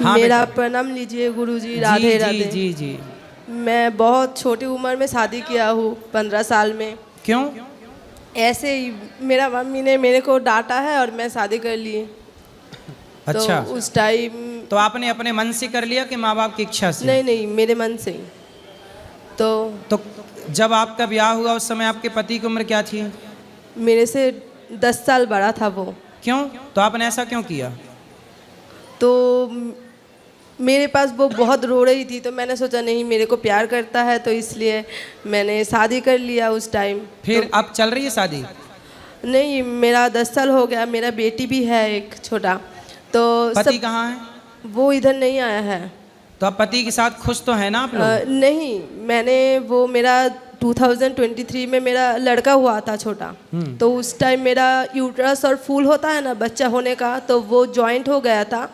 हाँ मेरा बेटा। प्रणाम लीजिए गुरुजी। राधे जी राधे। जी जी। मैं बहुत छोटी उम्र में शादी किया हूँ, 15 साल में। क्यों? ऐसे ही मेरा मम्मी ने मेरे को डांटा है और मैं शादी कर ली। तो अच्छा, उस टाइम तो आपने अपने मन से कर लिया कि माँ बाप की इच्छा से? नहीं नहीं, मेरे मन से ही। तो जब आपका ब्याह हुआ उस समय आपके पति की उम्र क्या थी? मेरे से 10 साल बड़ा था वो। क्यों? तो आपने ऐसा क्यों किया? तो मेरे पास वो बहुत रो रही थी, तो मैंने सोचा नहीं, मेरे को प्यार करता है, तो इसलिए मैंने शादी कर लिया उस टाइम। फिर तो अब चल रही है शादी? नहीं, मेरा 10 साल हो गया। मेरा बेटी भी है एक छोटा। तो पति कहाँ है? वो इधर नहीं आया है। तो अब पति के साथ खुश तो है ना आप लोग? नहीं, मैंने वो मेरा 2023 में मेरा लड़का हुआ था छोटा। तो उस टाइम मेरा यूट्रस और फूल होता है ना बच्चा होने का, तो वो जॉइंट हो गया था।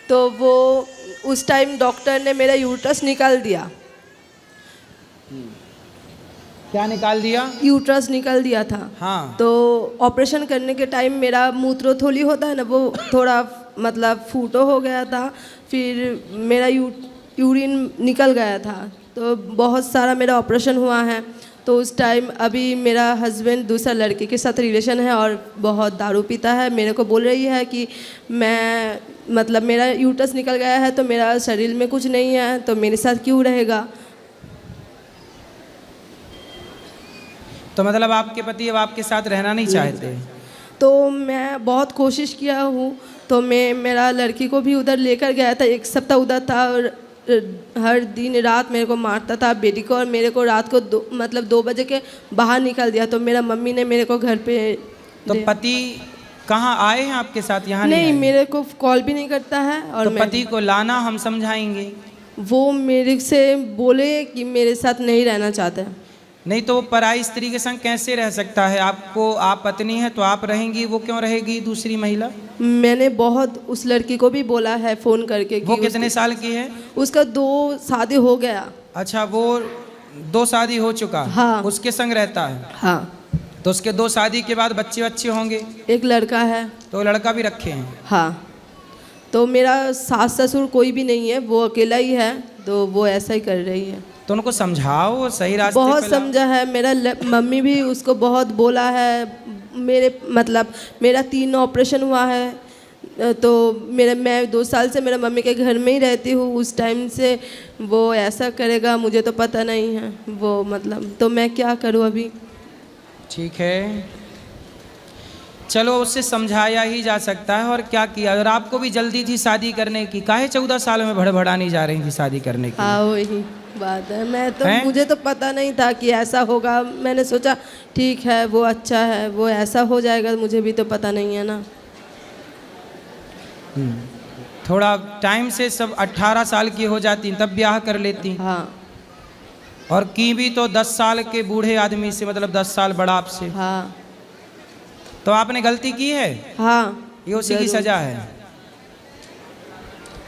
तो वो उस टाइम डॉक्टर ने मेरा यूट्रस निकाल दिया। क्या निकाल दिया? यूट्रस निकाल दिया था। हाँ। तो ऑपरेशन करने के टाइम मेरा मूत्रथोली होता है ना, वो थोड़ा मतलब फूटो हो गया था। फिर मेरा यूरिन निकल गया था। तो बहुत सारा मेरा ऑपरेशन हुआ है। तो उस टाइम अभी मेरा हस्बैंड दूसरा लड़के के साथ रिलेशन है और बहुत दारू पीता है। मेरे को बोल रही है कि मैं मतलब मेरा यूट्रस निकल गया है तो मेरा शरीर में कुछ नहीं है, तो मेरे साथ क्यों रहेगा। तो मतलब आपके पति अब आपके साथ रहना नहीं चाहते? तो मैं बहुत कोशिश किया हूँ। तो मैं मेरा लड़की को भी उधर लेकर गया था, 1 सप्ताह उधर था और हर दिन रात मेरे को मारता था, बेटी को और मेरे को। रात को 2 बजे के बाहर निकाल दिया। तो मेरा मम्मी ने मेरे को घर पे तो पति कहाँ आए हैं आपके साथ? यहाँ नहीं, आए? मेरे को कॉल भी नहीं करता है। और तो पति को लाना हम समझाएंगे। वो मेरे से बोले कि मेरे साथ नहीं रहना चाहते। नहीं तो वो पराई स्त्री के संग कैसे रह सकता है? आपको, आप पत्नी है तो आप रहेंगी, वो क्यों रहेगी दूसरी महिला? मैंने बहुत उस लड़की को भी बोला है फ़ोन करके कि वो कितने साल की है? उसका 2 शादी हो गया। अच्छा, वो 2 शादी हो चुका? हाँ। उसके संग रहता है? हाँ। तो उसके 2 शादी के बाद बच्चे होंगे? एक लड़का है। तो लड़का भी रखे हैं? हाँ। तो मेरा सास ससुर कोई भी नहीं है, वो अकेला ही है। तो वो ऐसा ही कर रही है। तो उनको समझाओ, सही रास्ते बहुत पे लाओ। समझा है। मेरा मम्मी भी उसको बहुत बोला है। मेरा 3 ऑपरेशन हुआ है। तो मैं 2 साल से मेरा मम्मी के घर में ही रहती हूँ। उस टाइम से वो ऐसा करेगा मुझे तो पता नहीं है वो तो मैं क्या करूँ अभी। ठीक है, चलो उससे समझाया ही जा सकता है, और क्या किया। और आपको भी जल्दी थी शादी करने की, काहे 14 साल में भड़बड़ानी जा रही थी शादी करने की? हाँ, वही बात है। मुझे तो पता नहीं था कि ऐसा होगा। मैंने सोचा ठीक है, वो अच्छा है, वो ऐसा हो जाएगा, मुझे भी तो पता नहीं है ना। थोड़ा टाइम से सब 18 साल की हो जाती तब ब्याह कर लेती। हाँ। और की भी तो 10 साल के बूढ़े आदमी से, मतलब 10 साल बड़ा आपसे। हाँ। तो आपने गलती की है। हाँ, ये उसी की सजा है।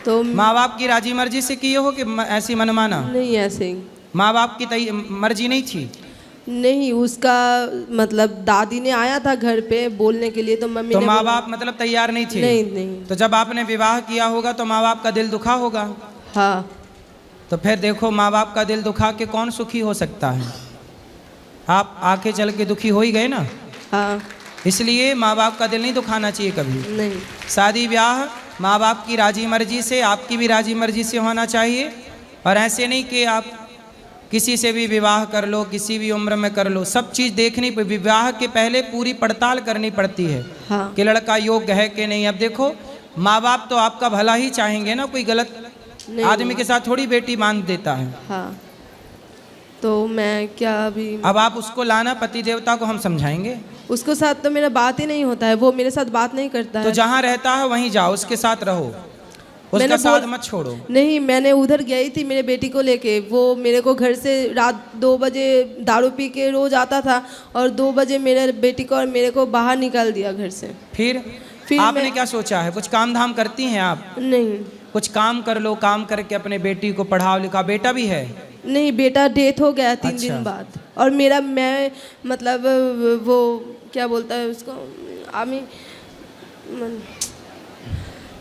तो माँ बाप की राजी मर्जी से किए हो कि ऐसी मनमाना? नहीं, ऐसे ही। माँ बाप की मर्जी नहीं थी? नहीं, उसका दादी ने आया था घर पे बोलने के लिए, तो मम्मी तो ने माँ बाप मतलब तैयार नहीं थे? नहीं नहीं। तो जब आपने विवाह किया होगा तो माँ बाप का दिल दुखा होगा। हाँ। तो फिर देखो, माँ बाप का दिल दुखा के कौन सुखी हो सकता है? आप आके चल के दुखी हो ही गए ना। हाँ। इसलिए माँ बाप का दिल नहीं दुखाना चाहिए कभी। नहीं। शादी ब्याह माँ बाप की राजी मर्जी से, आपकी भी राजी मर्जी से होना चाहिए। और ऐसे नहीं कि आप किसी से भी विवाह कर लो, किसी भी उम्र में कर लो। सब चीज़ देखनी, विवाह के पहले पूरी पड़ताल करनी पड़ती है। हाँ। कि लड़का योग्य है कि नहीं। अब देखो, माँ बाप तो आपका भला ही चाहेंगे ना, कोई गलत आदमी के साथ थोड़ी बेटी बांध देता है। हाँ। तो मैं क्या अभी। अब आप उसको लाना, पति देवता को हम समझाएंगे। उसके साथ तो मेरा बात ही नहीं होता है, वो मेरे साथ बात नहीं करता है। तो जहाँ रहता है वहीं जाओ, उसके साथ रहो, उसका साथ मत छोड़ो। नहीं, मैंने उधर गई थी मेरे बेटी को लेके। वो मेरे को घर से रात 2 बजे दारू पी के रोज आता था और 2 बजे मेरे बेटी को और मेरे को बाहर निकाल दिया घर से। फिर आपने क्या सोचा है? कुछ काम धाम करती हैं आप? नहीं। कुछ काम कर लो, काम करके अपने बेटी को पढ़ाओ लिखा। बेटा भी है? नहीं, बेटा डेथ हो गया 3 अच्छा। दिन बाद। और मैं वो क्या बोलता है उसको,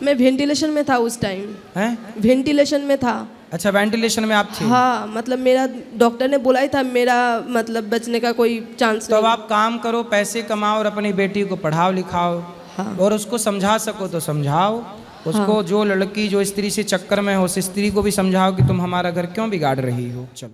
मैं वेंटिलेशन में था उस टाइम, हैं? वेंटिलेशन में था। अच्छा, वेंटिलेशन में आप थे। हाँ, मतलब मेरा डॉक्टर ने बोला ही था मेरा मतलब बचने का कोई चांस तो अब नहीं। आप काम करो, पैसे कमाओ और अपनी बेटी को पढ़ाओ लिखाओ। हाँ। और उसको समझा सको तो समझाओ उसको। जो लड़की जो स्त्री से चक्कर में हो उस स्त्री को भी समझाओ कि तुम हमारा घर क्यों बिगाड़ रही हो। चलो।